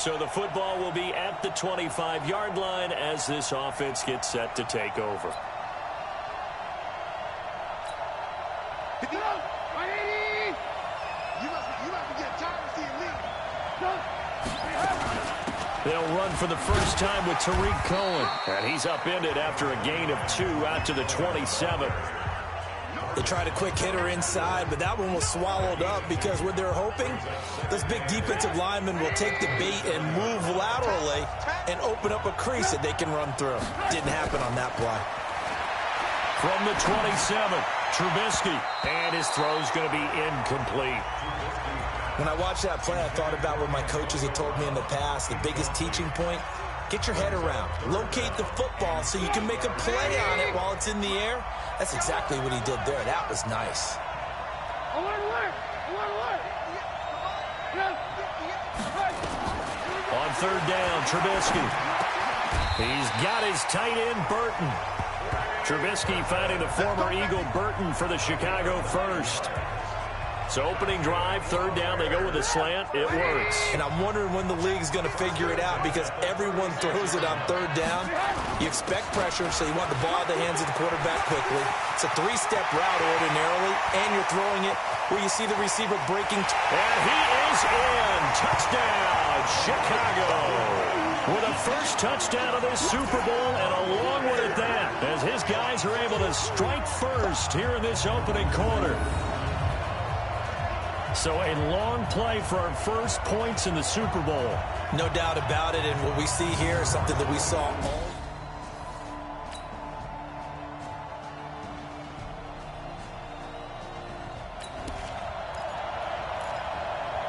So the football will be at the 25-yard line as this offense gets set to take over. They'll run for the first time with Tariq Cohen. And he's upended after a gain of 2 out to the 27. They tried a quick hitter inside, but that one was swallowed up because what they're hoping, those big defensive linemen will take the bait and move laterally and open up a crease that they can run through. Didn't happen on that play. From the 27, Trubisky, and his throw's going to be incomplete. When I watched that play, I thought about what my coaches had told me in the past. The biggest teaching point, get your head around. Locate the football so you can make a play on it while it's in the air. That's exactly what he did there. That was nice. On third down, Trubisky. He's got his tight end, Burton. Trubisky finding the former Eagle Burton for the Chicago first. So opening drive, third down, they go with a slant. It works. And I'm wondering when the league's going to figure it out because everyone throws it on third down. You expect pressure, so you want the ball in the hands of the quarterback quickly. It's a 3-step route ordinarily, and you're throwing it where you see the receiver breaking. And he is in. Touchdown, Chicago. With a first touchdown of this Super Bowl, and along with it that, as his guys are able to strike first here in this opening quarter. So a long play for our first points in the Super Bowl. No doubt about it, and what we see here is something that we saw all.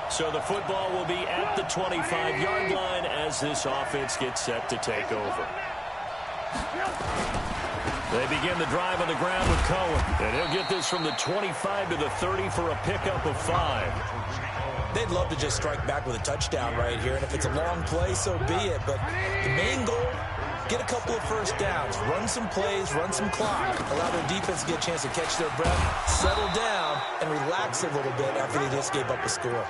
So the football will be at the 25-yard line as this offense gets set to take over. They begin the drive on the ground with Cohen. And he'll get this from the 25 to the 30 for a pickup of 5. They'd love to just strike back with a touchdown right here. And if it's a long play, so be it. But the main goal, get a couple of first downs. Run some plays, run some clock. Allow their defense to get a chance to catch their breath, settle down, and relax a little bit after they just gave up a score.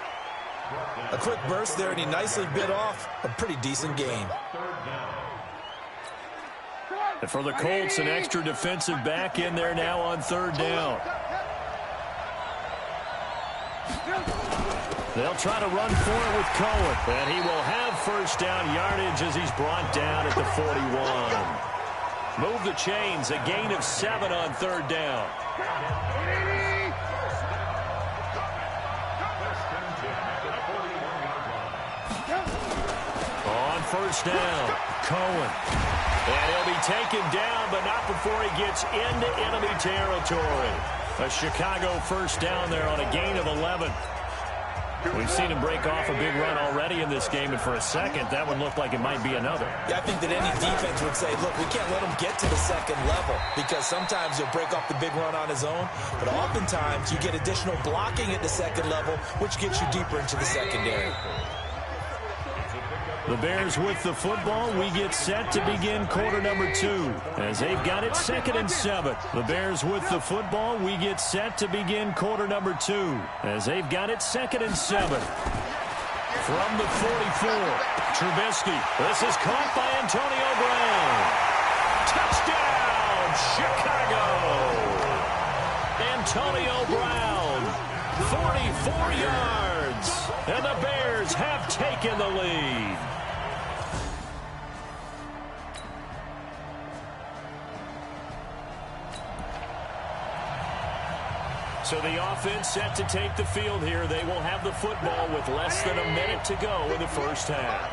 A quick burst there, and he nicely bit off a pretty decent game. And for the Colts, an extra defensive back in there now on third down. They'll try to run for it with Cohen. And he will have first down yardage as he's brought down at the 41. Move the chains, a gain of 7 on third down. On first down, Cohen. And he'll be taken down, but not before he gets into enemy territory. A Chicago first down there on a gain of 11. We've seen him break off a big run already in this game, and for a second, that one looked like it might be another. Yeah, I think that any defense would say, look, we can't let him get to the second level because sometimes he'll break off the big run on his own, but oftentimes you get additional blocking at the second level, which gets you deeper into the secondary. The Bears with the football. We get set to begin quarter number 2 as they've got it 2nd and 7. The Bears with the football. We get set to begin quarter number 2 as they've got it 2nd and 7. From the 44, Trubisky. This is caught by Antonio Brown. Touchdown, Chicago. Antonio Brown, 44 yards. And the Bears have taken the lead. So the offense set to take the field here. They will have the football with less than a minute to go in the first half.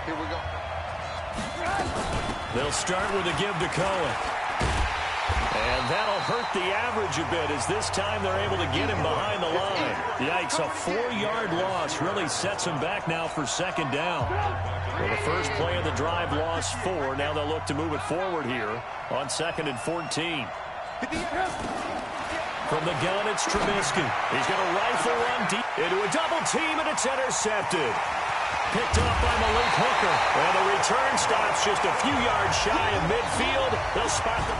Here we go. They'll start with a give to Cohen. And that'll hurt the average a bit as this time they're able to get him behind the line. Yikes, a 4-yard loss really sets him back now for second down. Well, the first play of the drive lost 4. Now they'll look to move it forward here on 2nd and 14. From the gun, it's Trubisky. He's going to rifle run deep into a double team, and it's intercepted. Picked up by Malik Hooker. And the return stops just a few yards shy of midfield. They'll spot the...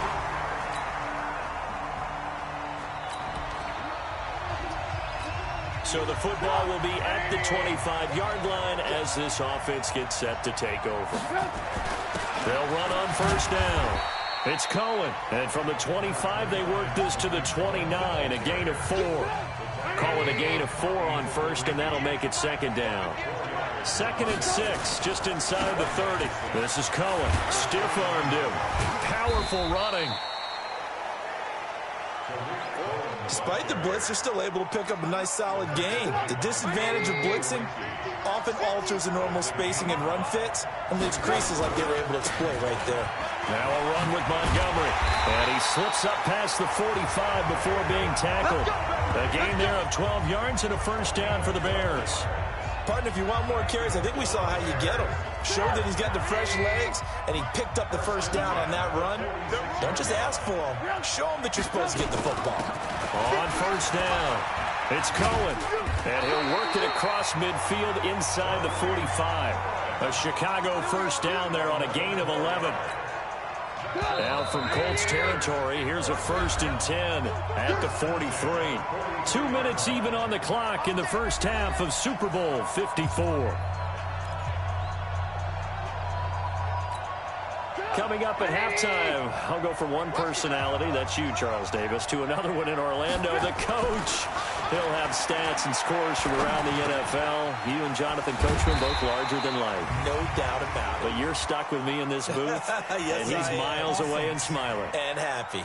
So the football will be at the 25-yard line as this offense gets set to take over. They'll run on first down. It's Cohen. And from the 25, they work this to the 29, a gain of 4. Call it a gain of 4 on first, and that'll make it second down. 2nd and 6, just inside the 30. This is Cohen. Stiff-armed him. Powerful running. Despite the blitz, they're still able to pick up a nice solid gain. The disadvantage of blitzing often alters the normal spacing and run fits and leaves creases like they were able to exploit right there. Now a run with Montgomery. And he slips up past the 45 before being tackled. A gain there of 12 yards and a first down for the Bears. Partner, if you want more carries, I think we saw how you get them. Showed that he's got the fresh legs, and he picked up the first down on that run. Don't just ask for them. Show them that you're supposed to get the football. On first down, it's Cohen. And he'll work it across midfield inside the 45. A Chicago first down there on a gain of 11. Now from Colts territory, here's a 1st and 10 at the 43. 2 minutes even on the clock in the first half of Super Bowl 54. Coming up at halftime, I'll go from one personality, that's you, Charles Davis, to another one in Orlando, the coach. He'll have stats and scores from around the NFL. You and Jonathan Coachman both larger than life. No doubt about it. But you're stuck with me in this booth, yes, and he's miles away and smiling. And happy.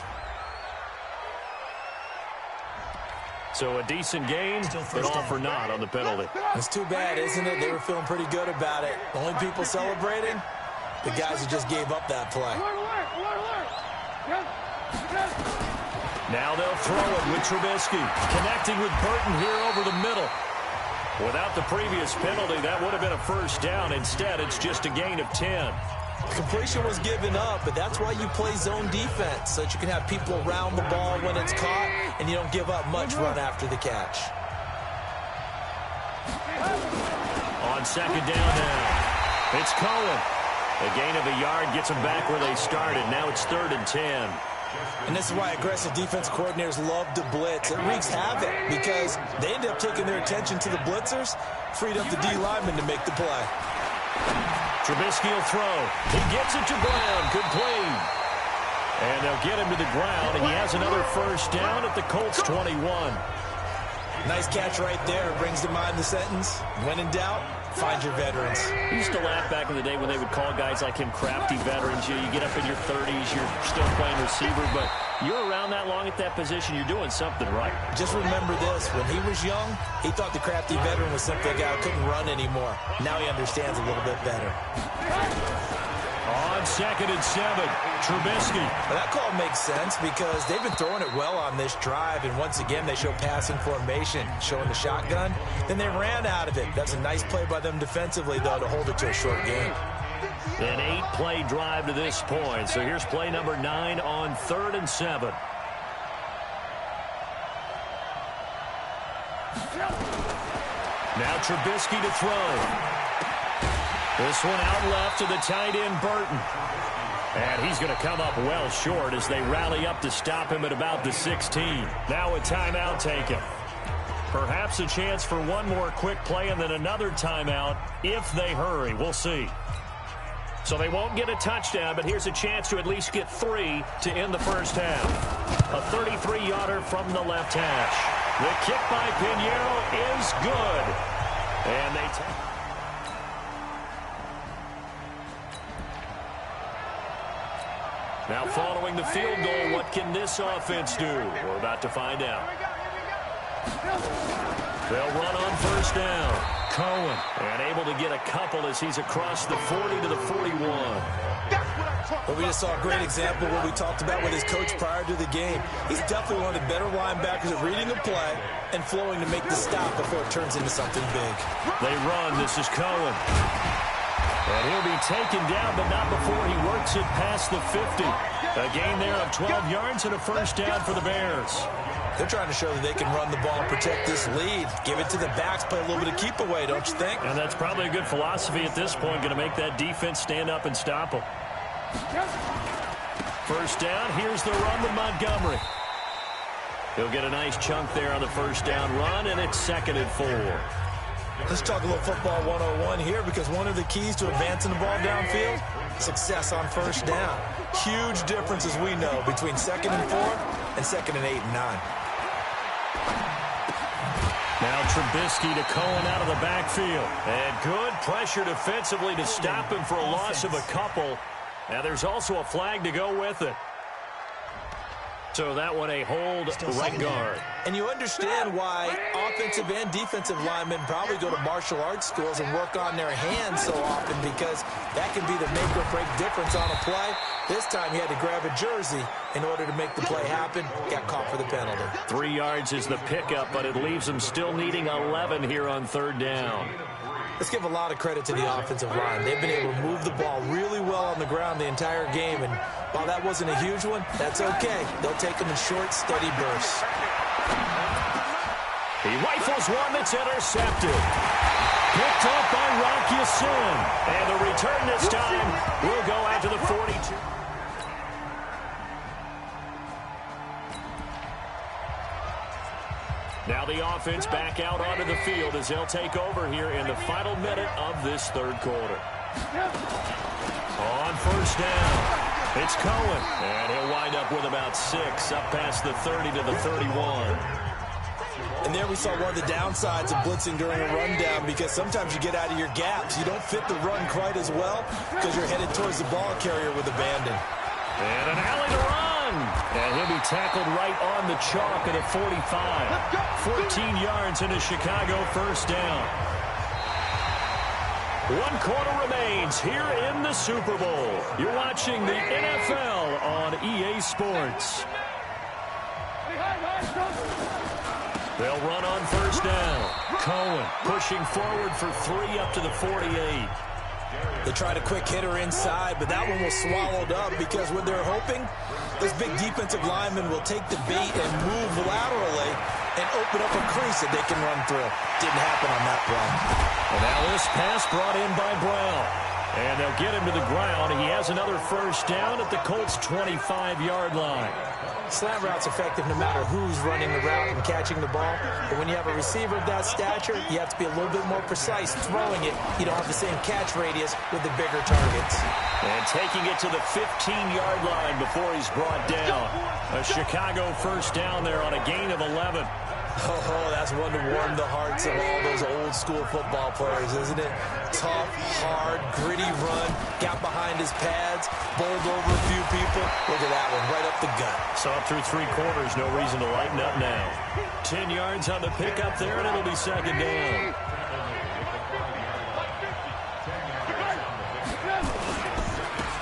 So a decent gain, but all for naught on the penalty. It's too bad, isn't it? They were feeling pretty good about it. The only people celebrating, the guys who just gave up that play. Now they'll throw it with Trubisky. Connecting with Burton here over the middle. Without the previous penalty, that would have been a first down. Instead, it's just a gain of 10. Completion was given up, but that's why you play zone defense, so that you can have people around the ball when it's caught, and you don't give up much run after the catch. On second down now, it's Cohen. A gain of a yard gets them back where they started. Now it's 3rd and 10. And this is why aggressive defense coordinators love to blitz. It wreaks havoc because they end up taking their attention to the blitzers, freed up the D lineman to make the play. Trubisky will throw. He gets it to Brown. Complete. And they'll get him to the ground, and he has another first down at the Colts 21. Nice catch right there. Brings to mind the sentence, when in doubt, find your veterans. We used to laugh back in the day when they would call guys like him crafty veterans. You get up in your 30s, you're still playing receiver, but you're around that long at that position, you're doing something right. Just remember this, when he was young, he thought the crafty veteran was simply a guy who couldn't run anymore. Now he understands a little bit better. On 2nd and 7, Trubisky. Well, that call makes sense because they've been throwing it well on this drive, and once again they show passing formation, showing the shotgun. Then they ran out of it. That's a nice play by them defensively, though, to hold it to a short game. An 8-play drive to this point. So here's play number 9 on 3rd and 7. Now Trubisky to throw. This one out left to the tight end, Burton. And he's going to come up well short as they rally up to stop him at about the 16. Now a timeout taken. Perhaps a chance for one more quick play and then another timeout if they hurry. We'll see. So they won't get a touchdown, but here's a chance to at least get 3 to end the first half. A 33-yarder from the left hash. The kick by Pinheiro is good. And they take... Now following the field goal, what can this offense do? We're about to find out. They'll run on first down. Cohen, and able to get a couple as he's across the 40 to the 41. Well, we just saw a great example of what we talked about with his coach prior to the game. He's definitely one of the better linebackers at reading a play and flowing to make the stop before it turns into something big. They run. This is Cohen. And he'll be taken down, but not before he works it past the 50. A gain there of 12 yards and a first down for the Bears. They're trying to show that they can run the ball and protect this lead. Give it to the backs, play a little bit of keep away, don't you think? And that's probably a good philosophy at this point, going to make that defense stand up and stop them. First down, here's the run with Montgomery. He'll get a nice chunk there on the first down run, and it's 2nd and 4. Let's talk a little football 101 here, because one of the keys to advancing the ball downfield, success on first down. Huge difference, as we know, between 2nd and 4 and 2nd and 8 and 9. Now Trubisky to Cohen out of the backfield. And good pressure defensively to stop him for a loss of a couple. Now there's also a flag to go with it. So that one a hold right guard. And you understand why offensive and defensive linemen probably go to martial arts schools and work on their hands so often, because that can be the make or break difference on a play. This time he had to grab a jersey in order to make the play happen. Got caught for the penalty. 3 yards is the pickup, but it leaves them still needing 11 here on 3rd down. Let's give a lot of credit to the offensive line. They've been able to move the ball really well on the ground the entire game, and while that wasn't a huge one, that's okay. They'll take them in short, steady bursts. He rifles one that's intercepted. Picked up by Rock Ya-Sin. And the return this time will go out to the 42. Now the offense back out onto the field as they'll take over here in the final minute of this 3rd quarter. On first down, it's Cohen. And he'll wind up with about 6 up past the 30 to the 31. And there we saw one of the downsides of blitzing during a rundown, because sometimes you get out of your gaps. You don't fit the run quite as well because you're headed towards the ball carrier with abandon. And an alley to run. And he'll be tackled right on the chalk at a 45. 14 yards and a Chicago first down. 1 quarter remains here in the Super Bowl. You're watching the NFL on EA Sports. They'll run on first down. Cohen pushing forward for 3 up to the 48. They tried a quick hitter inside, but that one was swallowed up, because when they're hoping, those big defensive linemen will take the bait and move laterally and open up a crease that they can run through. Didn't happen on that play. And now this pass brought in by Brown. And they'll get him to the ground. He has another first down at the Colts' 25-yard line. Slant route's effective no matter who's running the route and catching the ball. But when you have a receiver of that stature, you have to be a little bit more precise throwing it. You don't have the same catch radius with the bigger targets. And taking it to the 15-yard line before he's brought down. A Chicago first down there on a gain of 11. Oh, that's one to warm the hearts of all those old-school football players, isn't it? Tough, hard, gritty run, got behind his pads, bowled over a few people. Look at that one, right up the gut. Saw through 3 quarters, no reason to lighten up now. 10 yards on the pickup there, and it'll be 2nd down.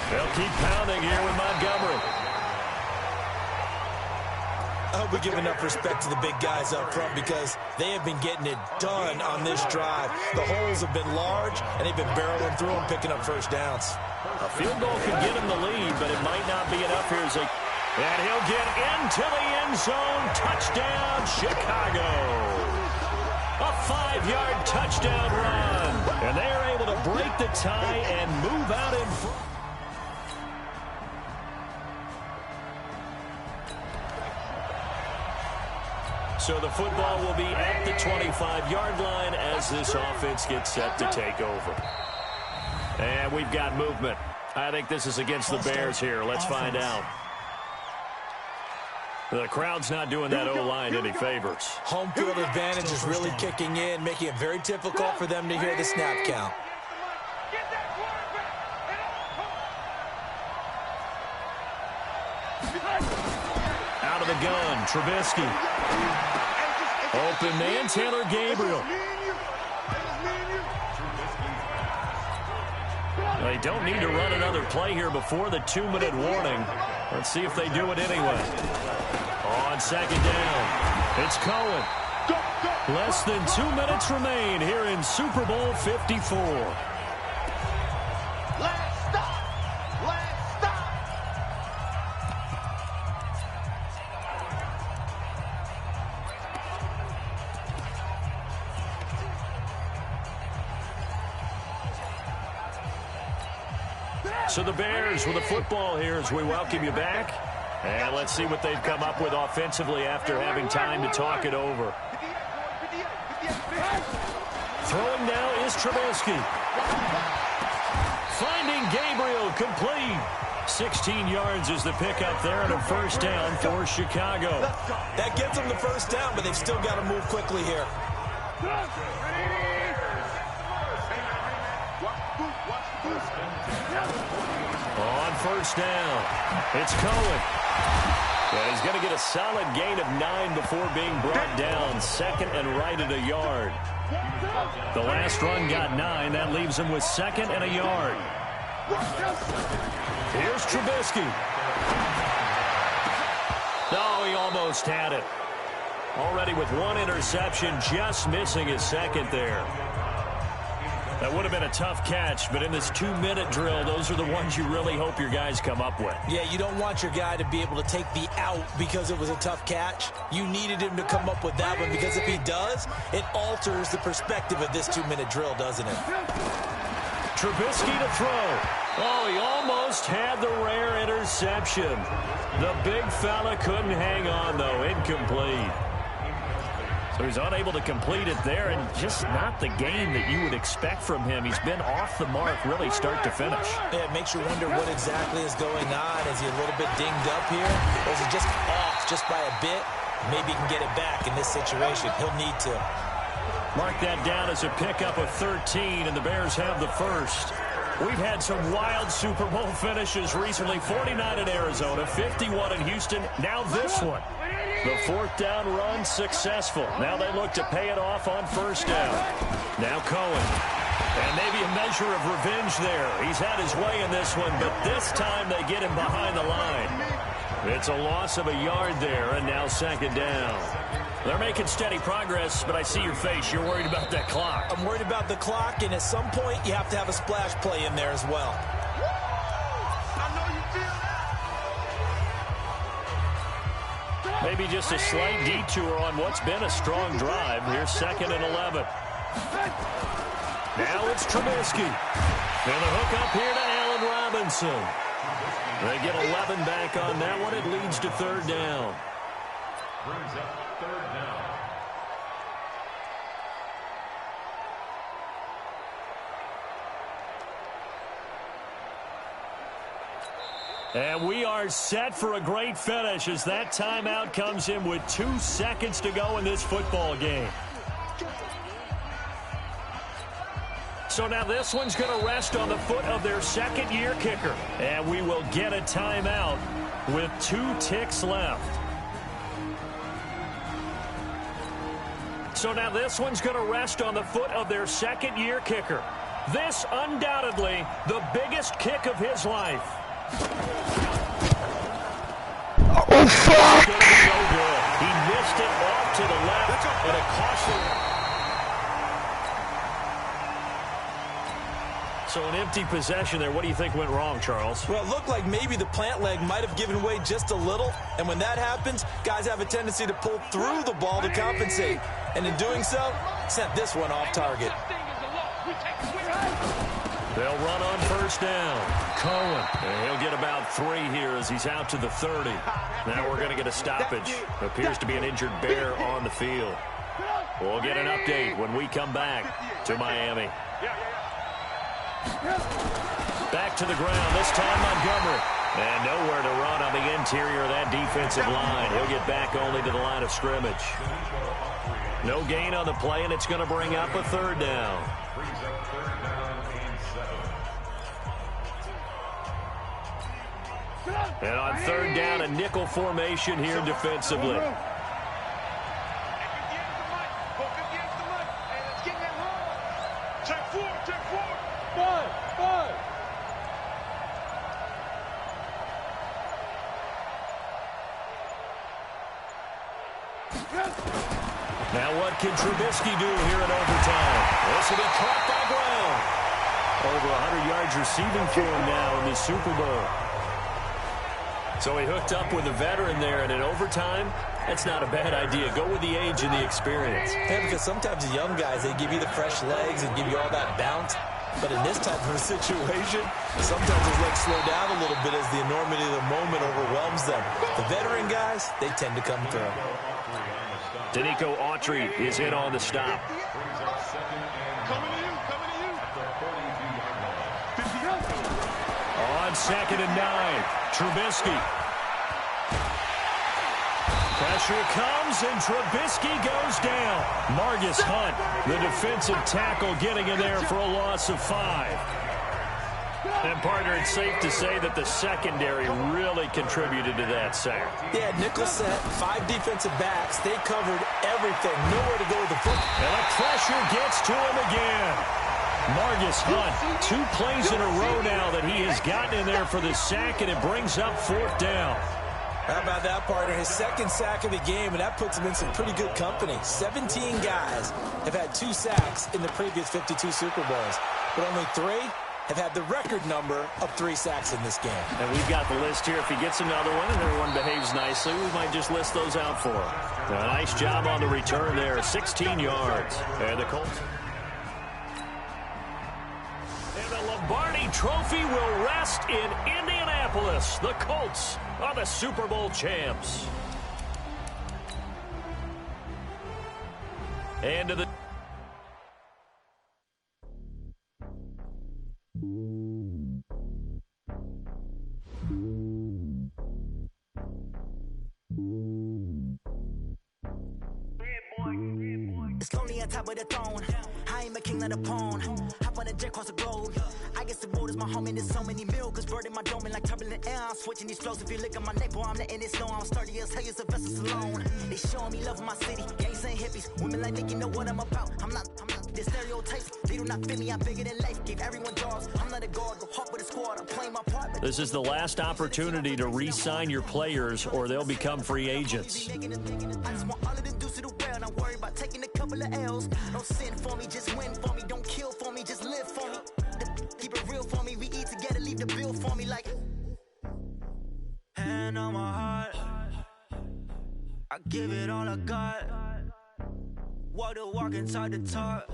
They'll keep pounding here with Montgomery. I hope we give enough respect to the big guys up front, because they have been getting it done on this drive. The holes have been large, and they've been barreling through them, picking up first downs. A field goal could get him the lead, but it might not be enough here. And he'll get into the end zone. Touchdown, Chicago. A 5-yard touchdown run. And they are able to break the tie and move out in front. So the football will be at the 25-yard line as this offense gets set to take over. And we've got movement. I think this is against the Bears here. Let's find out. The crowd's not doing that O-line any favors. Home field advantage is really kicking in, making it very difficult for them to hear the snap count. Out of the gun, Trubisky. Open man, Taylor Gabriel. They don't need to run another play here before the 2-minute warning. Let's see if they do it anyway. On 2nd down, it's Cohen. Less than 2 minutes remain here in Super Bowl 54. So the Bears with the football here as we welcome you back. And let's see what they've come up with offensively after having time to talk it over. Throwing now is Trubisky. Finding Gabriel, complete. 16 yards is the pickup there and a first down for Chicago. That gets them the first down, but they've still got to move quickly here. On first down, it's Cohen. And he's going to get a solid gain of 9 before being brought down. Second and right at a yard. The last run got 9. That leaves him with second and a yard. Here's Trubisky. No, he almost had it. Already with one interception, just missing his second there. That would have been a tough catch, but in this 2-minute drill, those are the ones you really hope your guys come up with. Yeah, you don't want your guy to be able to take the out because it was a tough catch. You needed him to come up with that one because if he does, it alters the perspective of this 2-minute drill, doesn't it? Trubisky to throw. Oh, he almost had the rare interception. The big fella couldn't hang on, though. Incomplete. So he's unable to complete it there, and just not the game that you would expect from him. He's been off the mark really start to finish. Yeah, it makes you wonder what exactly is going on. Is he a little bit dinged up here? Or is he just off just by a bit? Maybe he can get it back in this situation. He'll need to. Mark that down as a pickup of 13, and the Bears have the first. We've had some wild Super Bowl finishes recently. 49 in Arizona, 51 in Houston, now this one. The fourth down run successful. Now they look to pay it off on first down. Now Cohen. And maybe a measure of revenge there. He's had his way in this one, but this time they get him behind the line. It's a loss of a yard there, and now second down. They're making steady progress, but I see your face. You're worried about that clock. I'm worried about the clock, and at some point you have to have a splash play in there as well. Maybe just a slight detour on what's been a strong drive. Here's second and 11. Now it's Trubisky. And the hook up here to Allen Robinson. They get 11 back on that one. It leads to third down. Brings up third down. And we are set for a great finish as that timeout comes in with 2 seconds to go in this football game. So now this one's going to rest on the foot of their second-year kicker. And we will get a timeout with 2 ticks left. So now this one's going to rest on the foot of their second-year kicker. This undoubtedly the biggest kick of his life. Oh, fuck! No good. He missed it off to the left, and a caution. So an empty possession there. What do you think went wrong, Charles? Well, it looked like maybe the plant leg might have given way just a little, and when that happens, guys have a tendency to pull through the ball to compensate, and in doing so, sent this one off target. They'll run on first down. Cohen. And he'll get about 3 here as he's out to the 30. Now we're going to get a stoppage. Appears to be an injured Bear on the field. We'll get an update when we come back to Miami. Back to the ground, this time Montgomery. And nowhere to run on the interior of that defensive line. He'll get back only to the line of scrimmage. No gain on the play, and it's going to bring up a third down. And on third down, a nickel formation here defensively. Now what can Trubisky do here in overtime? This will be caught by Brown. Over 100 yards receiving for him now in the Super Bowl. So he hooked up with a veteran there, and in overtime, that's not a bad idea. Go with the age and the experience. Yeah, because sometimes the young guys, they give you the fresh legs and give you all that bounce. But in this type of a situation, sometimes his legs slow down a little bit as the enormity of the moment overwhelms them. The veteran guys, they tend to come through. Danico Autry is in on the stop. On 2nd and 9, Trubisky. Pressure comes, and Trubisky goes down. Margus Hunt, the defensive tackle, getting in there for a loss of 5. And, partner, it's safe to say that the secondary really contributed to that sack. Yeah, nickel set, 5 defensive backs. They covered everything. Nowhere to go with the foot. And the pressure gets to him again. Margus Hunt, 2 plays in a row now that he has gotten in there for the sack, and it brings up 4th down. How about that, partner? His 2nd sack of the game, and that puts him in some pretty good company. 17 guys have had 2 sacks in the previous 52 Super Bowls, but only 3 have had the record number of 3 sacks in this game. And we've got the list here. If he gets another one and everyone behaves nicely, we might just list those out for him. A nice job on the return there, 16 yards. And the Colts. And the Lombardi Trophy will rest in Indianapolis. The Colts are the Super Bowl champs. And to the... It's lonely on top of the throne. I ain't a king of the pawn. Hop on a jet across the globe. I guess the road is my home and there's so many milkers burning my dome like turbulent air. I'm switching these flows. If you look at my neck, boy, I'm letting it slow. I'm sturdy as hell, it's a vessel alone. They showing me love in my city. Gangs and hippies. Women like Nick, you know what I'm about. I'm not the stereotypes. They do not fit me. I'm bigger than life. Give everyone jobs. I'm not a guard. Go hard with a squad. I'm playing my part. This is the last opportunity to re-sign your players or they'll become free agents. I just want all of them dudes to do well. Not worry about taking a couple of L's. Don't sin for me, just win for me. Don't kill for me, just live for me. Keep it real for me. We eat together, leave the bill for me like. Hand on my heart, I give it all I got. Walk the walk and talk the talk.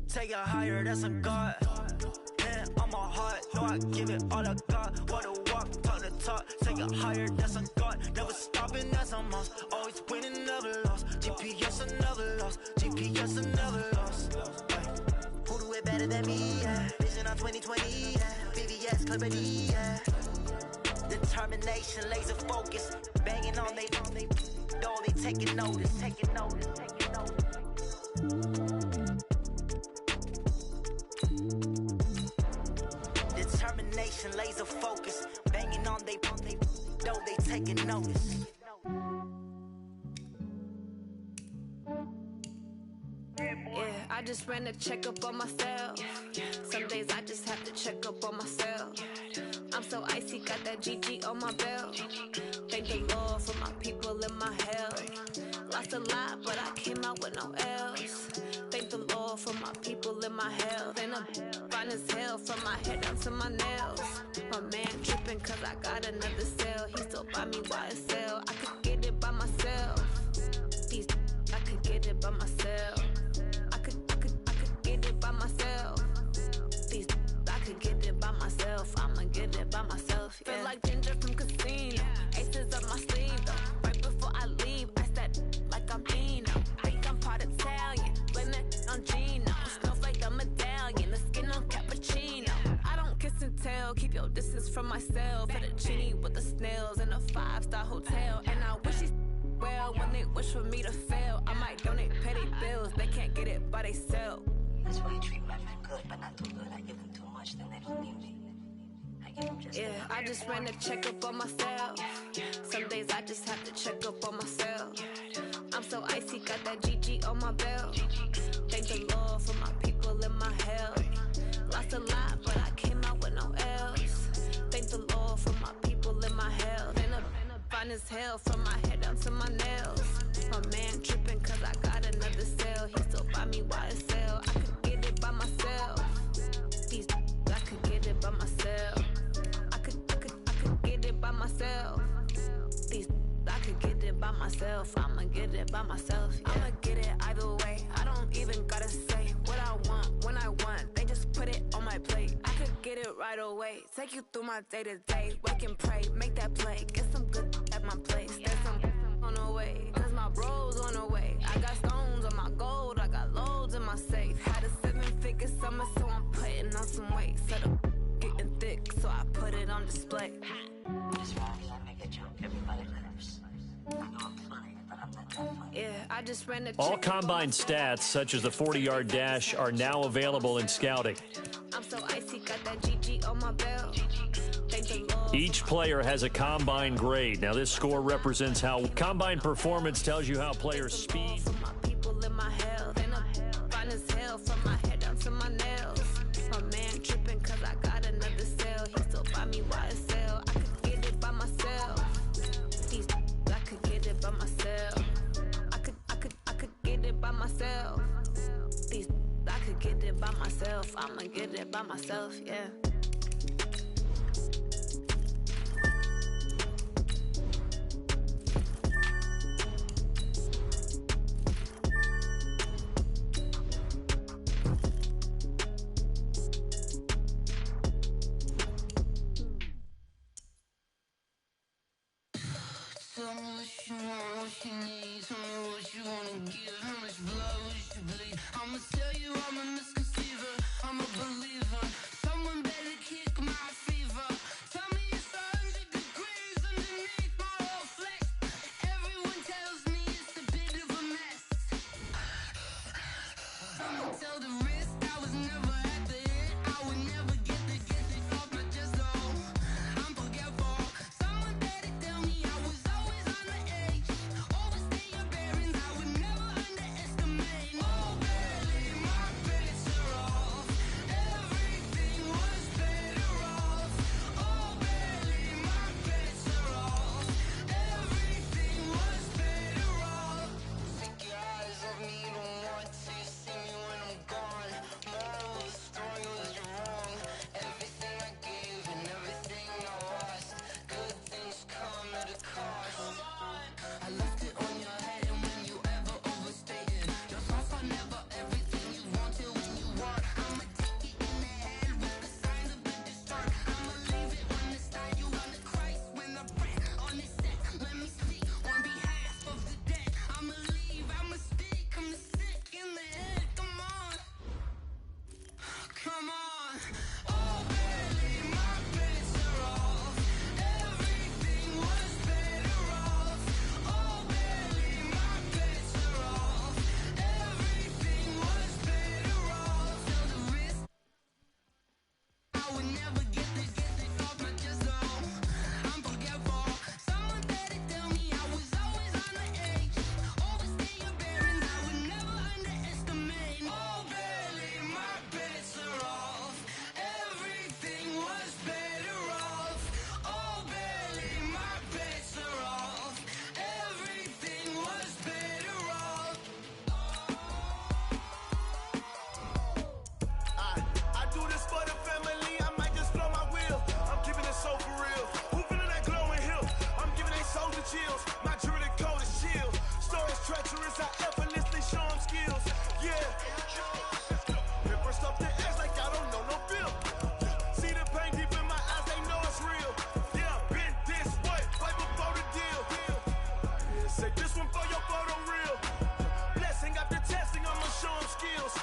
Take it higher, that's a God. Hand on my heart, no, I give it all I got. Walk the walk, talk the talk. Take it higher, that's a God. Never stopping, that's a must. Always winning, never lost. GPS, I never lost. GPS, I never lost. Who do it better than me? Yeah. Vision on 2020. Yeah. VVS, clarity. Yeah. Determination, laser focus. Banging on they door, they taking notice. Taking notice. Taking notice. Determination, laser focus. Banging on they door, they taking notice. Yeah, I just ran a checkup on myself. Some days I just have to check up on myself. I'm so icy, got that GG on my belt. Thank the Lord for my people in my health. Lost a lot, but I came out with no else. Thank the Lord for my people in my health. And I'm fine as hell from my head down to my nails. My man tripping cause I got another cell. He still buy me YSL. I could get it by myself. These I could get it by myself. I could get it by myself. These I could get it by myself. I'ma get it by myself. Yeah. Feel like Ginger from Casino. Aces up my sleeve though. Right before I leave, I said like I'm Dino. Think I'm part Italian. Blame that on Gino. Smells like the medallion. The skin on cappuccino. I don't kiss and tell. Keep your distance from myself. Fettuccine with the snails in a 5-star hotel. And I wish he's well when they wish for me to fail. I might donate petty bills. They can't get it by they self. That's why I treat women good, but not too good. I give them too much, then they don't need me. I give them just Yeah, I just ran a checkup on myself. Some days I just have to check up on myself. I'm so icy, got that GG on my belt. Thank the Lord for my people in my health. Lost a lot, but I came out with no else. Thank the Lord for my people in my health. And I'm fine as hell from my head down to my nails. My man tripping cause I got another cell. He still buy me YSL. I could get it by myself. These I could get it by myself. I could get it by myself. These I could get it by myself. I'ma get it by myself. Yeah. I'ma get it either way. I don't even gotta say what I want when I want. They just right away. Take you through my day-to-day. Wake and pray, make that play. Get some good at my place. There's some on the way, cause my bro's on the way. I got stones on my gold, I got loads in my safe. Had a 7-figure summer, so I'm putting on some weight. Set up getting thick, so I put it on display. As long as I make a joke, everybody laughs. I know I'm funny, but I'm not that funny. Yeah, I just ran the All combine stats, such as the 40-yard dash, are now available in scouting. I'm so icy, got that GG on my belt. Thank the Lord. Each player has a combine grade. Now, this score represents how combine performance tells you how players' speed. For my people in my health, and I'm fine as hell from my head down to my nails. My man tripping cause I got another cell. He still buy me YSL. I could get it by myself. I could get it by myself. I could get it by myself. I could get it by myself. I'ma get it by myself, yeah. Tell me what you want, what you need. Tell me what you wanna give. How much blood would you bleed? I'ma tell you I'm a misconceiver. I'm a believer. Someone better kick my fever. Tell me it's 100 degrees underneath my whole flesh. Everyone tells me it's a bit of a mess. I'ma tell the risk I was never at the end. I would never get it off my chest though. I'm forgetful. Someone better tell me I was always on the edge. Overstay your bearings, I would never underestimate. Oh, barely, my bets are off. Everything was better off. Oh, barely, my bets are off. Everything was better off. Sick eyes of me, don't want to see me when I'm gone. Moral of the story was you're wrong. Everything I gave and everything I lost. Good things come at a cost. I left it on your head, and when you ever overstay it, your thoughts are never everything you wanted when you want. I'ma take it in the head with the signs of the distort. I'ma leave it on the side. You on the Christ when I breath on this set. Let me speak on behalf of the dead. I'ma leave, I'ma speak. I'm sick in the head. Come on, come on. Oh, barely, my bets are off. Everything was better off. Oh, barely, my bets are off. Everything was better off. Till the risk I would never get it off my chest though. I'm forgetful. Someone better tell me I was always on the edge. Overstay your bearings, I would never underestimate. Oh, barely, my bets are off. Everything was better off. Oh, barely, my bets are off. Everything was better off. I do this for the family, I might just blow my wheel. I'm keeping it so for real. Who feeling that glowing hill? I'm giving they soldier chills. My jewelry code is chill. Stories treacherous, I effortlessly show them skills. Yeah. Ripper stuff the edge like I don't know no feel. See the pain deep in my eyes, they know it's real. Yeah, been this way, right before the deal. Yeah, say this one for your photo reel. Blessing after testing, I'ma show them skills.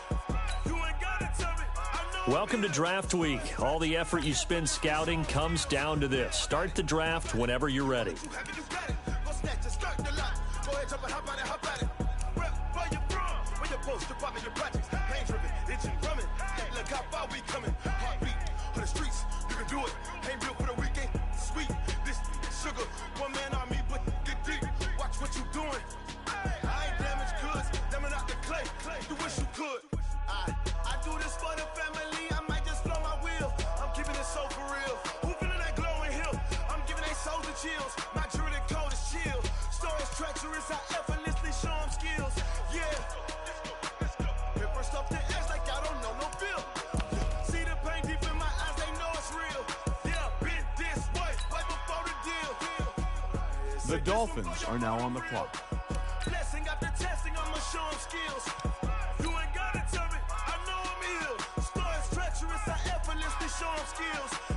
You ain't gotta tell me, I know. Welcome to Draft Week. All the effort you spend scouting comes down to this. Start the draft whenever you're ready. You have it, you got it. Go snatch it, start the lot. Go ahead, jump it, hop on it, hop at it. Rep where you from, where you post, department, your projects. Pain driven, engine drumming. Hey, look how far we coming. Heartbeat on the streets, you can do it. Ain't built for the weekend, sweet. This sugar, one man army, but get deep. Watch what you doing. I ain't damaged goods, damn out the clay. You wish you could. I do this for the family, I might just blow my wheel. I'm keeping it so for real. Who feeling that glowing hill? I'm giving they soldier chills. My jewelry code is chill. Stories treacherous, I effortlessly show them skills. Yeah. Ripper stuff the edge like I don't know no feel. See the pain deep in my eyes, they know it's real. Yeah, been this way, right before the deal. The Dolphins are now on the clock. Blessing after testing, I'ma show them skills. You ain't gotta tell me, I know I'm ill. Stories treacherous, I effortlessly show them skills.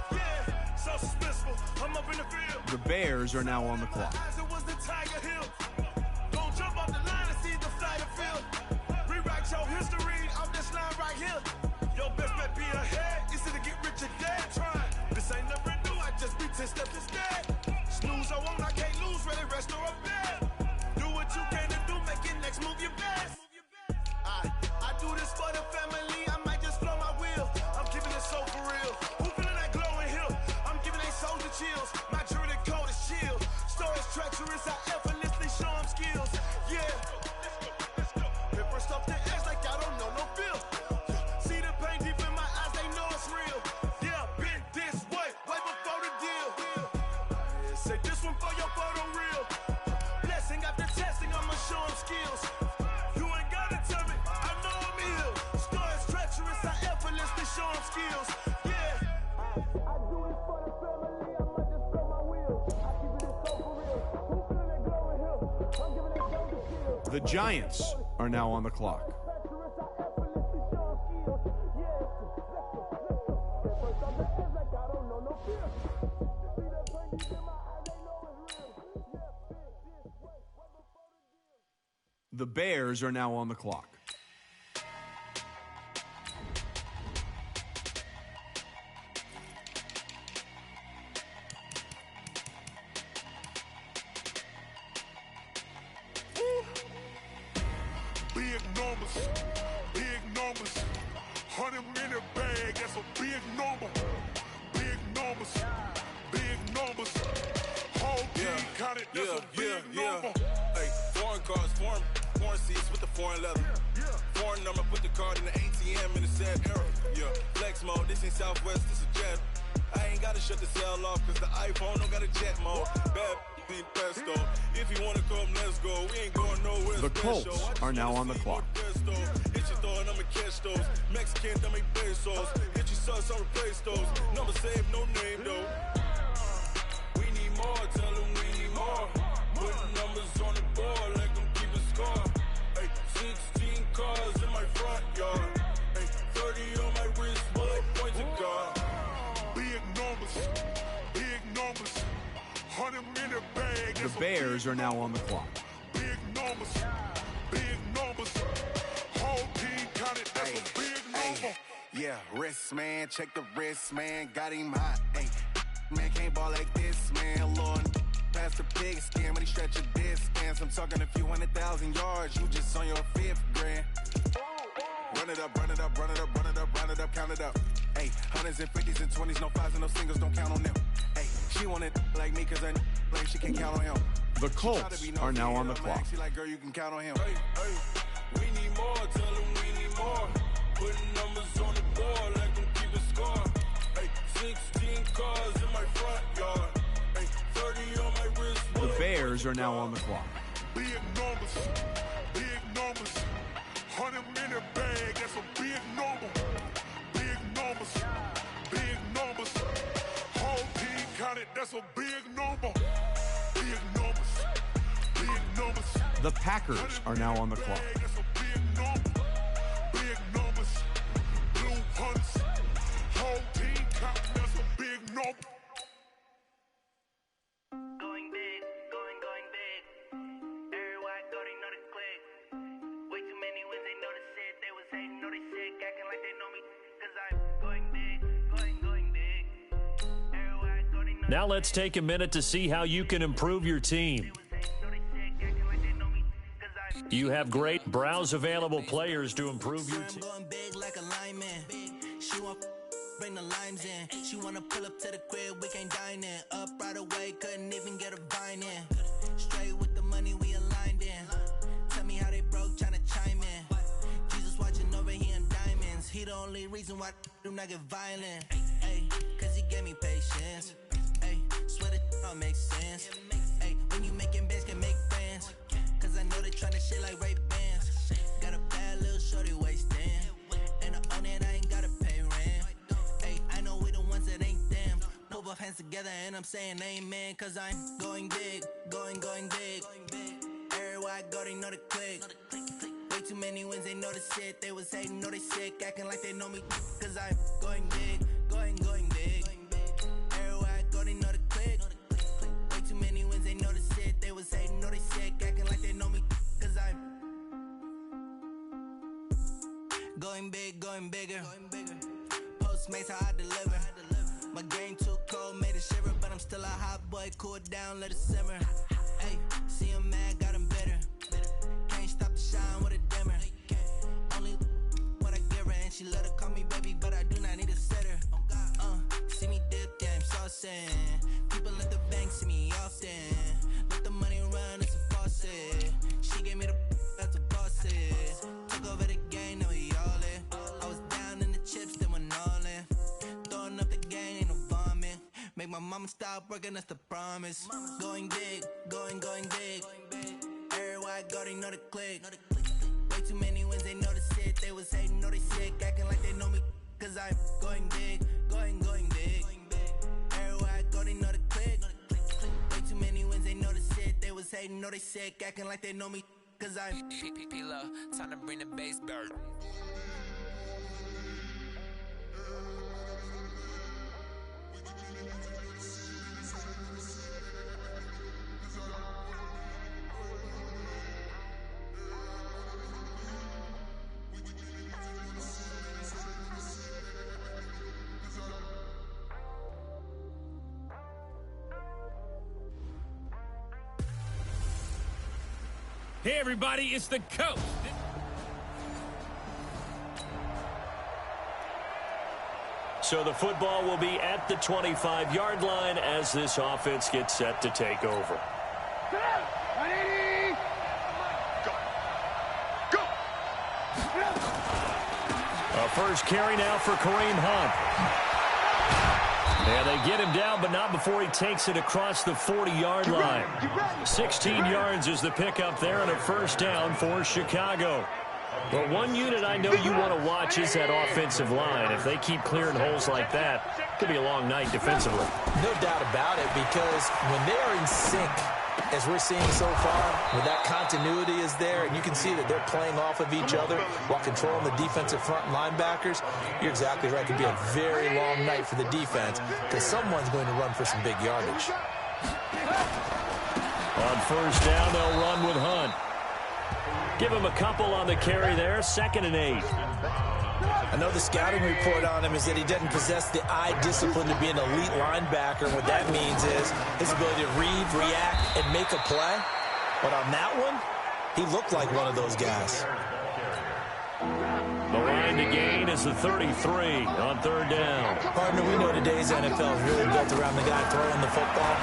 I'm up in the field. The Bears are now on the clock. It was the Tiger Hill. Don't jump off the line and see the flight of field. Rewrite your history off this line right here. Your best bet be ahead. Easy to get rich or dead. Try. This ain't never new. I just be 10 steps instead. Snooze or won't, I can't lose. Ready, rest or a bed. Do what you can to do. Make your next move your best. I do this for the family. I might just blow my wheel. I'm keeping it so for real. Who feeling that glowing hill? I'm giving they soldier chills. My jewelry coat is chill. Stories treacherous. I effortlessly show them skills. Yeah. Paper stuff the edge like I don't know no feel. See the pain deep in my eyes. They know it's real. Yeah, been this way before the deal. Say this one for your photo reel. Blessing after testing. I'ma show them skills. You ain't gotta tell me. I know I'm ill. Stories treacherous. I effortlessly show them skills. Yeah. I do this for the family. I might just blow my wheel. I keep it so for real. Who feeling that glowing hill? I'm giving they soldier chills. The Giants are now on the clock. Treacherous. I effortlessly show them skills. Yeah. First off the edge like I don't know no fear. See the pain deep in my eyes. They know it's real. Yeah, been this way before the deal. The Bears are now on the clock. Big numbers, 100 minute bag, that's a big number. Big numbers, whole team counted, that's a big number. Hey, foreign cars, foreign seats with the foreign leather. Foreign number, put the card in the ATM in the sad era. Yeah, flex mode, this ain't Southwest, this is Jet. I ain't gotta shut the cell off, cause the iPhone don't got a jet mode. Bad be pesto. If you wanna come, let's go. We ain't going nowhere. The Colts are now on the clock. Hit your throw and I'ma catch those. Mexican, that make pesos. Hit your sus, I'll replace those. Number saved, no name though. We need more, tell them we need more. Putting numbers on the board like I'm keeping score. Hey, 16 cars in my front yard. Hey, 30 on my wrist, bullet points of God. Big numbers, 100 minute bag. The Bears are now on the clock. Big numbers, whole team counted, that's a big number. Yeah, wrist man, check the wrist man, got him hot. Ay, man can't ball like this, man. Lord, past the pig skin when he stretch a distance. I'm talking a few 100,000 yards, you just on your 5th grand. Run it up, count it up. Ay, hundreds and 50s and 20s, no 5s and no singles, don't count on them. Ay, she want it like me, cause I like she can count on him. The Colts are now on the clock. She like, girl, you can count on him. Hey, we need more, tell them we need more. Putting numbers on the board like I'm keeping score. Hey, 16 cars in my front yard. Hey, 30 on my wrist. The Bears are now on the clock. Big numbers, 100 minute bag, that's a big number. Big numbers, whole team counted, that's a big number. Big numbers. The Packers are now on the clock. That's a big number. Big numbers, blue hunts, whole team counting, that's a big number. Going big, going big. Everywhere I go, they know the click. Way too many wins, they know the shit. They was hating, know they sick, acting like they know me. Cause I'm going big, going big. Everywhere I go, they know. Now let's take a minute to see how you can improve your team. You have great browse available players to improve your team. Going big like a lineman. She want bring the limes in. She wanna pull up to the crib, we can't dine in. Up right away, couldn't even get a vine in. Straight with the money we aligned in. Tell me how they broke, tryna chime in. Jesus watching over here in diamonds. He the only reason why do not get violent. Ay, cause he gave me patience. Ay, swear that all makes sense. Ay, when you making bands can make friends. Cause I know they tryna shit like Ray-Bans. Got a bad little shorty wasting. And I own it, I ain't gotta pay rent. Hey, I know we the ones that ain't them. Put both hands together and I'm saying amen. Cause I'm going big, going big. Everywhere I go, they know the click. Way too many wins, they know the shit. They was hating, know they sick, acting like they know me. Cause I'm going big, going big. Everywhere I go, they know the click. Going big, going bigger. Postmates, how I deliver. My game too cold, made it shiver, but I'm still a hot boy. Cool it down, let it simmer. Hey, see him mad, got him bitter. Can't stop the shine with a dimmer. Only what I give her, and she let her call me baby, but I do not need a sitter. See me dip, yeah, I'm saucing. People at the bank see me often. Let the money run, it's a faucet. She gave me the that's a boss it. Took over the game, now we all in. I was down in the chips, then went all in. Throwing up the game, ain't no bombing. Make my mama stop working, that's the promise. Going big, going big. Everywhere I go, they know the click. Way too many wins, they know the shit. They was hating, know they sick, acting like they know me. Cause I'm going big, going big. Everywhere I go, they know the click. Way too many wins, they know the shit. They was hating, know they sick, acting like they know me. Cause I'm P-Lo, time to bring the bass bird. Hey everybody, it's the coach. So the football will be at the 25-yard line as this offense gets set to take over. A first carry now for Kareem Hunt. And they get him down, but not before he takes it across the 40-yard line. 16 yards is the pickup there, and a first down for Chicago. Well, one unit I know you want to watch is that offensive line. If they keep clearing holes like that, it could be a long night defensively. No doubt about it, because when they are in sync, as we're seeing so far, where that continuity is there, and you can see that they're playing off of each other while controlling the defensive front linebackers, you're exactly right. It could be a very long night for the defense because someone's going to run for some big yardage. On first down, they'll run with Hunt. Give him a couple on the carry there, 2nd and 8. I know the scouting report on him is that he doesn't possess the eye discipline to be an elite linebacker. What that means is his ability to read, react, and make a play. But on that one, he looked like one of those guys. The line to gain is the 33 on 3rd down. Partner, we know today's NFL is really built around the guy throwing the football.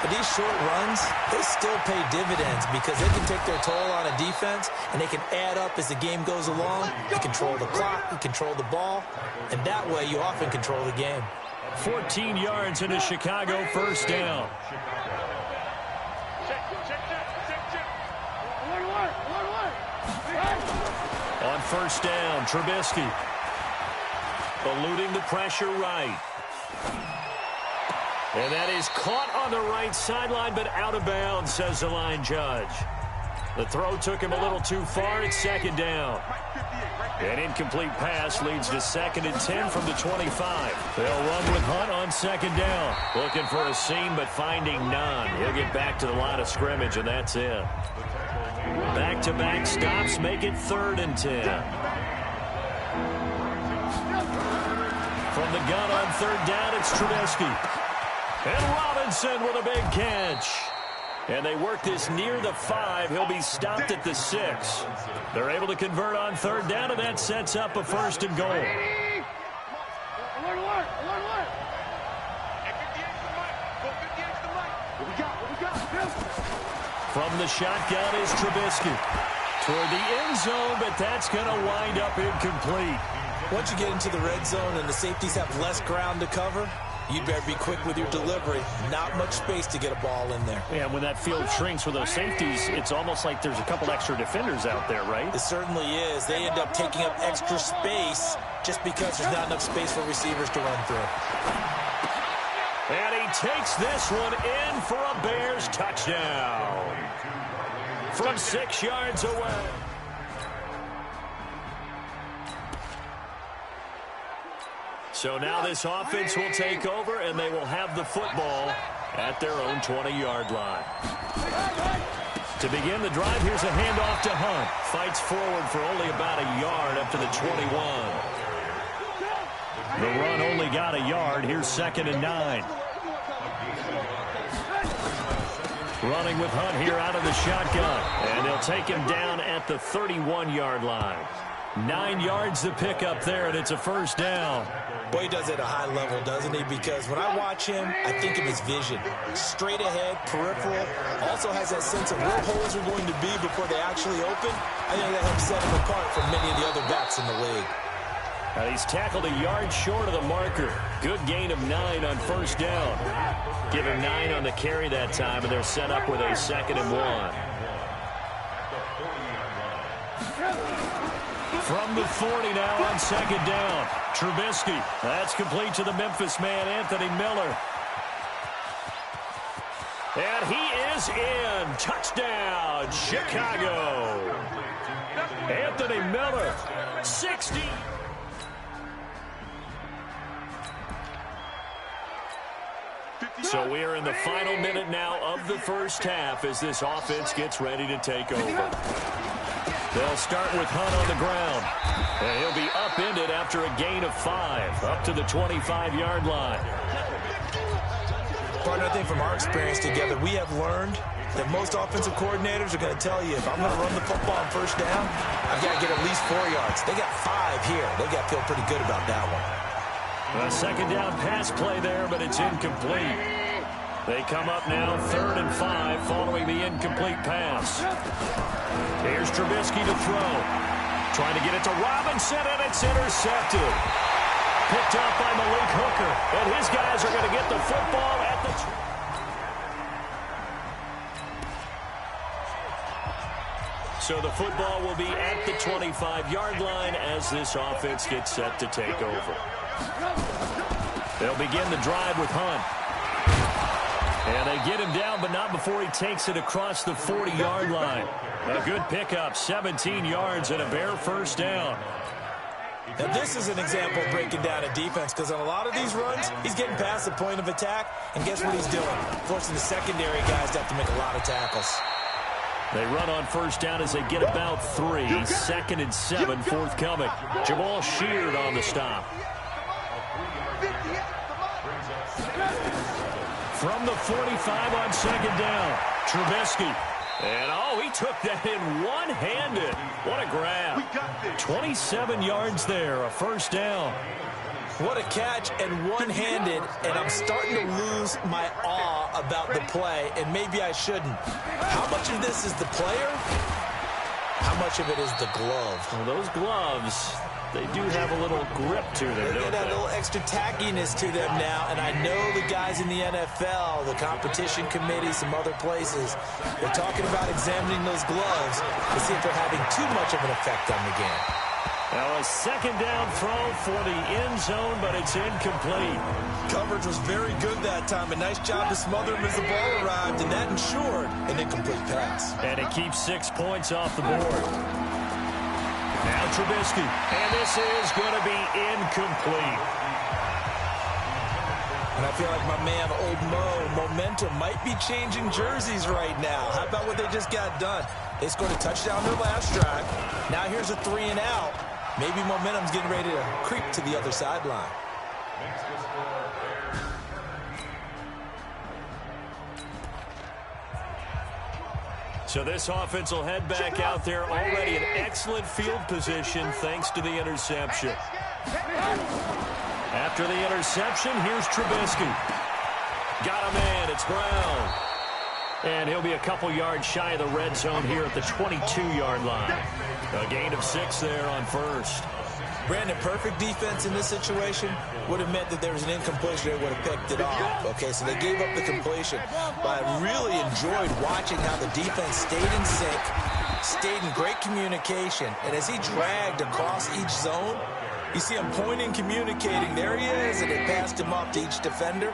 But these short runs, they still pay dividends because they can take their toll on a defense, and they can add up as the game goes along. You control the clock, you control the ball, and that way you often control the game. 14 yards into Chicago, first down. On first down, Trubisky. Eluding the pressure right. And that is caught on the right sideline, but out of bounds, says the line judge. The throw took him a little too far. It's 2nd down. An incomplete pass leads to 2nd and 10 from the 25. They'll run with Hunt on 2nd down. Looking for a seam, but finding none. He'll get back to the line of scrimmage, and that's it. Back-to-back stops make it 3rd and 10. From the gun on 3rd down, it's Trubisky. And Robinson with a big catch. And they work this near the 5. He'll be stopped at the 6. They're able to convert on 3rd down, and that sets up a 1st and goal. From the shotgun is Trubisky. Toward the end zone, but that's going to wind up incomplete. Once you get into the red zone and the safeties have less ground to cover, you better be quick with your delivery. Not much space to get a ball in there. Yeah, when that field shrinks with those safeties, it's almost like there's a couple extra defenders out there, right? It certainly is. They end up taking up extra space just because there's not enough space for receivers to run through. And he takes this one in for a Bears touchdown. From 6 yards away. So now this offense will take over, and they will have the football at their own 20-yard line. To begin the drive, here's a handoff to Hunt. Fights forward for only about a yard up to the 21. The run only got a yard. Here's 2nd and 9. Running with Hunt here out of the shotgun. And they'll take him down at the 31-yard line. 9 yards to pick up there, and it's a first down. Boy, he does it at a high level, doesn't he? Because when I watch him, I think of his vision. Straight ahead, peripheral. Also has that sense of where holes are going to be before they actually open. I think that helps set him apart from many of the other backs in the league. And he's tackled a yard short of the marker. Good gain of 9 on first down. Give him 9 on the carry that time, and they're set up with a 2nd and 1. From the 40 now on 2nd down. Trubisky. That's complete to the Memphis man, Anthony Miller. And he is in. Touchdown, Chicago. Anthony Miller, 60. So we are in the final minute now of the first half as this offense gets ready to take over. They'll start with Hunt on the ground. And he'll be upended after a gain of 5, up to the 25-yard line. Partner, I think from our experience together, we have learned that most offensive coordinators are going to tell you, if I'm going to run the football on first down, I've got to get at least 4 yards. They got 5 here. They got to feel pretty good about that one. A 2nd down pass play there, but it's incomplete. They come up now 3rd and 5 following the incomplete pass. Here's Trubisky to throw. Trying to get it to Robinson, and it's intercepted. Picked up by Malik Hooker, and his guys are going to get the football at the... So the football will be at the 25-yard line as this offense gets set to take over. They'll begin the drive with Hunt. And they get him down, but not before he takes it across the 40-yard line. A good pickup, 17 yards and a Bear first down. Now, this is an example of breaking down a defense, because on a lot of these runs, he's getting past the point of attack, and guess what he's doing? Forcing the secondary guys to have to make a lot of tackles. They run on first down as they get about 3. 2nd and 7 forthcoming. Jamal Sheard on the stop. From the 45 on 2nd down, Trubisky. And, oh, he took that in one-handed. What a grab. 27 yards there, a first down. What a catch, and one-handed, and I'm starting to lose my awe about the play, and maybe I shouldn't. How much of this is the player? How much of it is the glove? Well, those gloves, they do have a little grip to them, They got a little extra tackiness to them now, and I know the guys in the NFL, the competition committee, some other places, they're talking about examining those gloves to see if they're having too much of an effect on the game. Now a 2nd down throw for the end zone, but it's incomplete. Coverage was very good that time. A nice job to smother him as the ball arrived, and that ensured an incomplete pass. And it keeps 6 points off the board. Now Trubisky, and this is going to be incomplete. And I feel like my man, Old Mo, momentum might be changing jerseys right now. How about what they just got done? They scored a touchdown their last drive. Now here's a 3 and out. Maybe momentum's getting ready to creep to the other sideline. So this offense will head back out there, already in excellent field position thanks to the interception. After the interception, here's Trubisky. Got a man, it's Brown. And he'll be a couple yards shy of the red zone here at the 22-yard line. A gain of 6 there on first. Brandon, perfect defense in this situation would have meant that there was an incompletion. They would have picked it off. Okay, so they gave up the completion. But I really enjoyed watching how the defense stayed in sync, stayed in great communication. And as he dragged across each zone, you see him pointing, communicating. There he is, and they passed him off to each defender.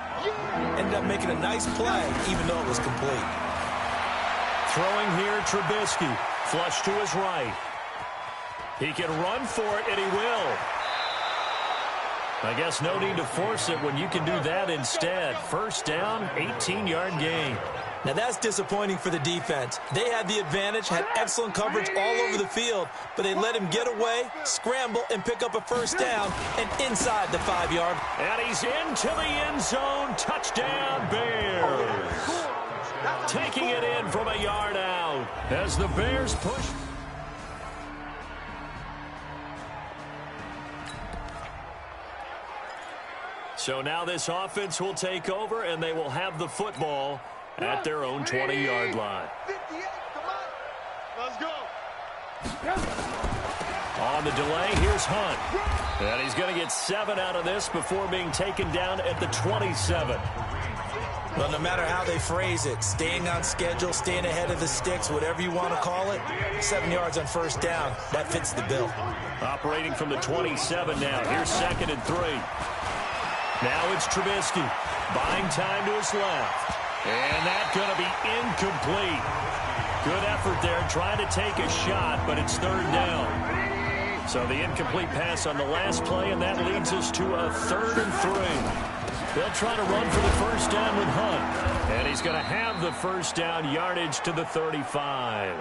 Ended up making a nice play, even though it was complete. Throwing here, Trubisky. Flush to his right. He can run for it, and he will. I guess no need to force it when you can do that instead. First down, 18-yard gain. Now that's disappointing for the defense. They had the advantage, had excellent coverage all over the field, but they let him get away, scramble, and pick up a first down and inside the 5-yard. And he's into the end zone. Touchdown, Bears. Taking it in from a yard out as the Bears push. So now this offense will take over, and they will have the football at their own 20-yard line. 58, come on. Let's go. On the delay, here's Hunt. And he's going to get 7 out of this before being taken down at the 27. Well, no matter how they phrase it, staying on schedule, staying ahead of the sticks, whatever you want to call it, 7 yards on first down, that fits the bill. Operating from the 27 now. Here's 2nd and 3. Now it's Trubisky, buying time to his left. And that's going to be incomplete. Good effort there, trying to take a shot, but it's 3rd down. So the incomplete pass on the last play, and that leads us to a 3rd and 3. They'll try to run for the first down with Hunt. And he's going to have the first down, yardage to the 35.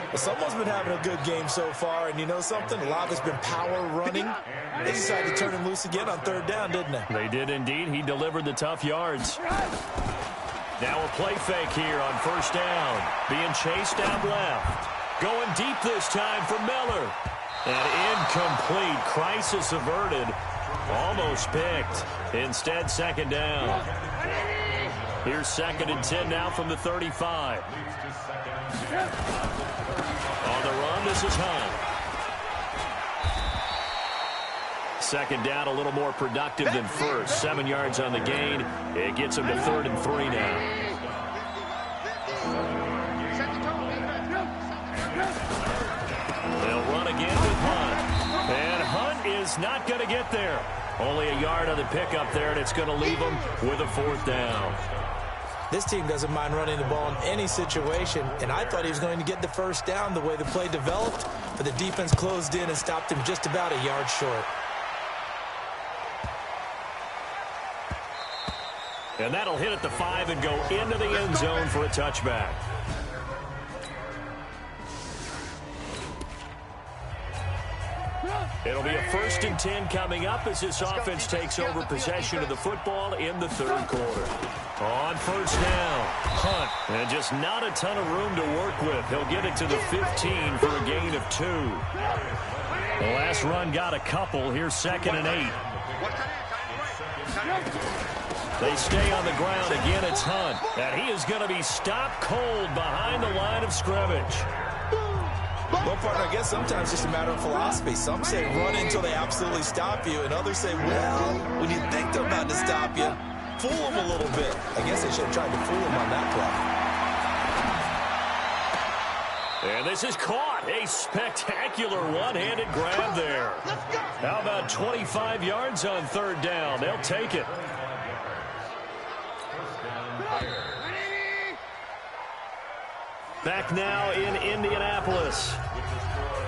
Well, someone's been having a good game so far, and you know something? A lot of it's been power running. They decided to turn him loose again on 3rd down, didn't they? They did indeed. He delivered the tough yards. Now a play fake here on first down. Being chased down left. Going deep this time for Miller. And incomplete. Crisis averted. Almost picked. Instead, 2nd down. Here's 2nd and 10 now from the 35. On the run, this is Hunt. 2nd down, a little more productive than first. 7 yards on the gain. It gets him to 3rd and 3 now. They'll run again with Hunt. And Hunt is not going to get there. Only a yard on the pickup there, and it's going to leave him with a 4th down. This team doesn't mind running the ball in any situation, and I thought he was going to get the first down the way the play developed, but the defense closed in and stopped him just about a yard short. And that'll hit at the 5 and go into the end zone for a touchback. It'll be a 1st and 10 coming up as this offense takes over possession of the football in the 3rd quarter. On first down, Hunt, and just not a ton of room to work with. He'll get it to the 15 for a gain of 2. The last run got a couple. Here's 2nd and 8. They stay on the ground. Again, it's Hunt. And he is going to be stopped cold behind the line of scrimmage. Well, partner, I guess sometimes it's just a matter of philosophy. Some say run until they absolutely stop you, and others say, well, when you think they're about to stop you, fool them a little bit. I guess they should have tried to fool them on that play. And this is caught. A spectacular one-handed grab there. How about 25 yards on 3rd down? They'll take it. Back now in Indianapolis.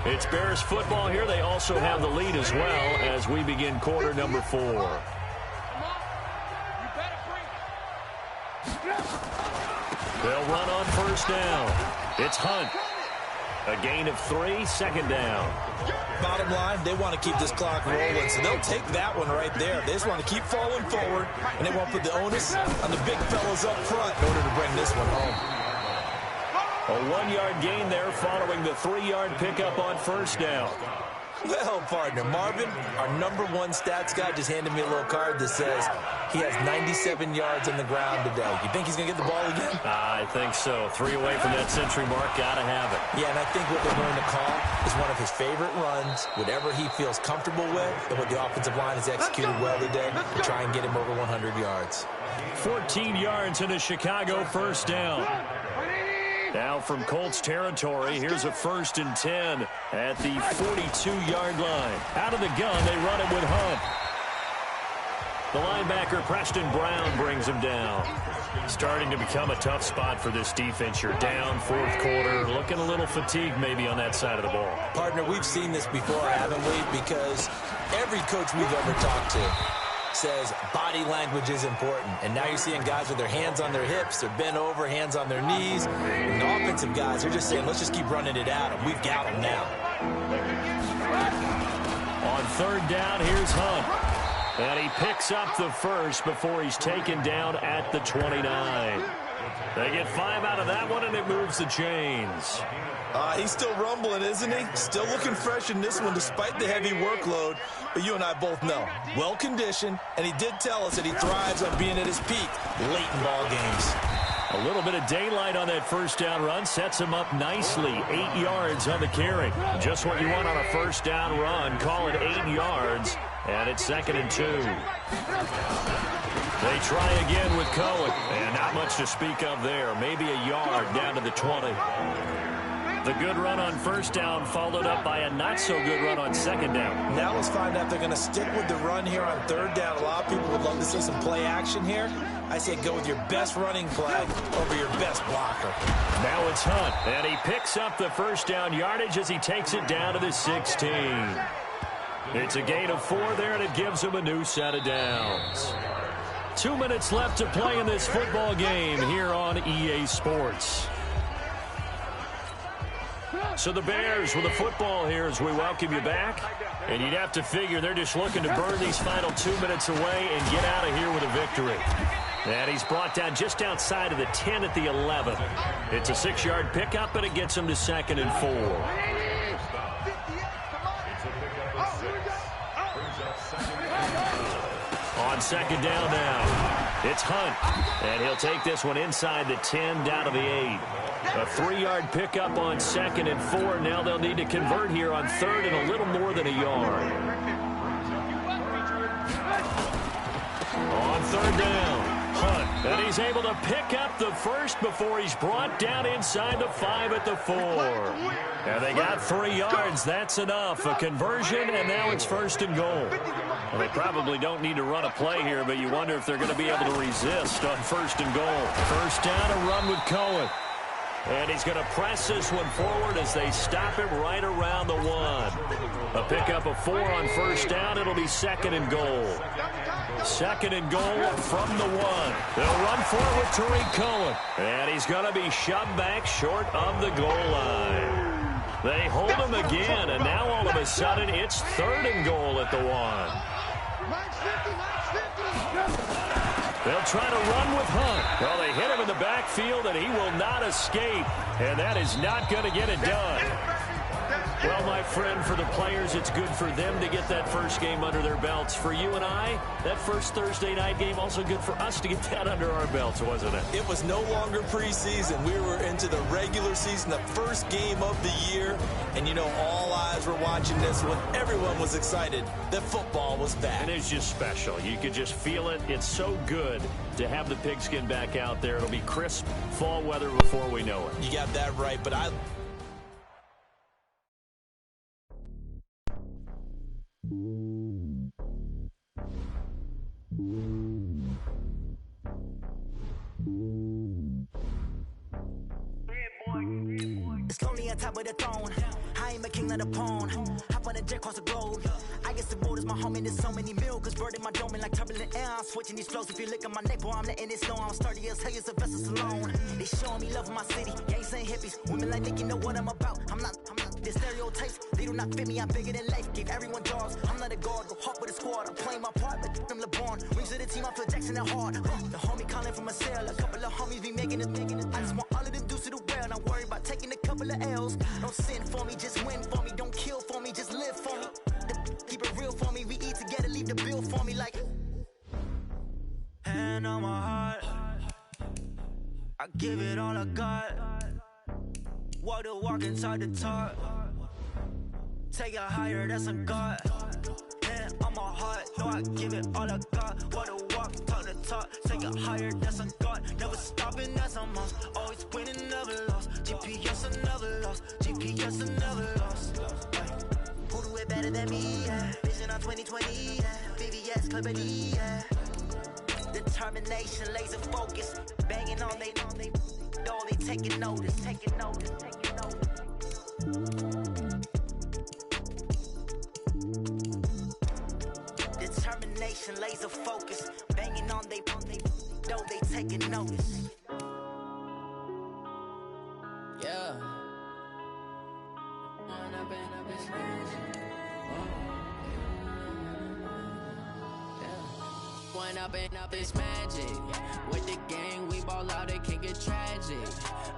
It's Bears football here. They also have the lead as well as we begin quarter number 4. They'll run on first down. It's Hunt. A gain of 3, 2nd down. Bottom line, they want to keep this clock rolling, so they'll take that one right there. They just want to keep falling forward, and they want to put the onus on the big fellas up front in order to bring this one home. A 1-yard gain there following the 3-yard pickup on first down. Well, partner, Marvin, our #1 stats guy, just handed me a little card that says he has 97 yards on the ground today. You think he's going to get the ball again? I think so. 3 away from that century mark. Got to have it. Yeah, and I think what they're going to call is one of his favorite runs, whatever he feels comfortable with, and what the offensive line has executed well today to try and get him over 100 yards. 14 yards in a Chicago first down. Now from Colts territory, here's a 1st and 10 at the 42-yard line. Out of the gun, they run it with Hunt. The linebacker, Preston Brown, brings him down. Starting to become a tough spot for this defense. You're down 4th quarter, looking a little fatigued maybe on that side of the ball. Partner, we've seen this before, haven't we? Because every coach we've ever talked to says body language is important. And now you're seeing guys with their hands on their hips, they're bent over, hands on their knees. And the offensive guys are just saying, let's just keep running it at them. We've got them now. On third down, here's Hunt. And he picks up the first before he's taken down at the 29. They get 5 out of that one, and it moves the chains. He's still rumbling, isn't he? Still looking fresh in this one despite the heavy workload. But you and I both know, well-conditioned, and he did tell us that he thrives on being at his peak late in ball games. A little bit of daylight on that first down run sets him up nicely. 8 yards on the carry. Just what you want on a first down run. Call it 8 yards, and it's 2nd and 2. They try again with Cohen, and not much to speak of there. Maybe a yard down to the 20. The good run on first down followed up by a not-so-good run on second down. Now let's find out if they're going to stick with the run here on third down. A lot of people would love to see some play action here. I say go with your best running play over your best blocker. Now it's Hunt, and he picks up the first down yardage as he takes it down to the 16. It's a gain of 4 there, and it gives him a new set of downs. 2 minutes left to play in this football game here on EA Sports. So the Bears with the football here as we welcome you back. And you'd have to figure they're just looking to burn these final 2 minutes away and get out of here with a victory. And he's brought down just outside of the 10 at the 11. It's a 6-yard pickup, and it gets him to 2nd and 4. On second down now, it's Hunt. And he'll take this one inside the 10 down to the 8. A 3-yard pickup on 2nd and 4. Now they'll need to convert here on 3rd and a little more than a yard. On 3rd down, Hunt. And he's able to pick up the first before he's brought down inside the 5 at the 4. And they got 3 yards. That's enough. A conversion, and now it's 1st and goal. Well, they probably don't need to run a play here, but you wonder if they're going to be able to resist on 1st and goal. First down, a run with Cohen. And he's going to press this one forward as they stop him right around the 1. A pickup of 4 on first down. It'll be 2nd and goal. 2nd and goal from the 1. They'll run forward with Tariq Cohen. And he's going to be shoved back short of the goal line. They hold him again, and now all of a sudden it's 3rd and goal at the 1. They'll try to run with Hunt. Well, they hit him in the backfield, and he will not escape. And that is not going to get it done. Well, my friend, for the players, it's good for them to get that first game under their belts. For you and I, that first Thursday night game, also good for us to get that under our belts, wasn't it? It was no longer preseason. We were into the regular season, the first game of the year. And, you know, all eyes were watching this one. Everyone was excited that football was back. And it's just special. You could just feel it. It's so good to have the pigskin back out there. It'll be crisp fall weather before we know it. You got that right, but It's lonely on top of the throne. I ain't a king of the pawn. Hop on a jet across the globe. I guess the world is my home and there's so many miracles burning my dome like turbulent air. I'm switching these flows. If you look at my neck, boy, I'm letting it slow. I'm sturdy as hell, as Sylvester Stallone. They showing me love in my city. Gangsta and hippies. Women like think you know what I'm about. I'm not the stereotypes. They do not fit me. I'm bigger than life. Gave everyone jobs. I'm not a guard. Go hard with a squad. I'm playing my part, but I'm LeBron. Rings to the team. I feel Jackson and hard. The homie calling from a cell. A couple of homies be making it. I just want all of them dudes to the well. Not worry about taking a couple of L's. Don't sin for me, just win for me. Don't kill for me, just live for me. Keep it real for me. We eat together, leave the bill for me like. Hand on my heart, I give it all I got. Walk the walk inside the talk. Take it higher, that's a God. Hand on my heart, no, I give it all I got. Walk the walk, talk the talk. Take it higher, that's a God. Never stopping, that's a must. Always winning, never lost. GPS, I never lost. GPS, I never lost. Who do it better than me? Yeah. Vision on 2020. Yeah. VVS, Clarity. Yeah. Determination, laser focus. Banging on they door, they taking notice. Determination, laser focus. though they taking notice. Yeah. When up and up is magic. With the gang, we ball out, it can get tragic.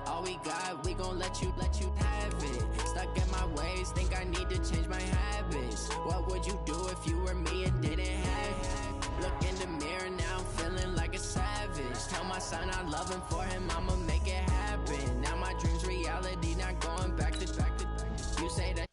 All we got, we gon' let you have it. Stuck in my ways, think I need to change my habits. What would you do if you were me and didn't have it? Look in the mirror now, I'm feeling like a savage. Tell my son I love him, for him I'ma make it happen. Now my dream's reality, not going back to. You say that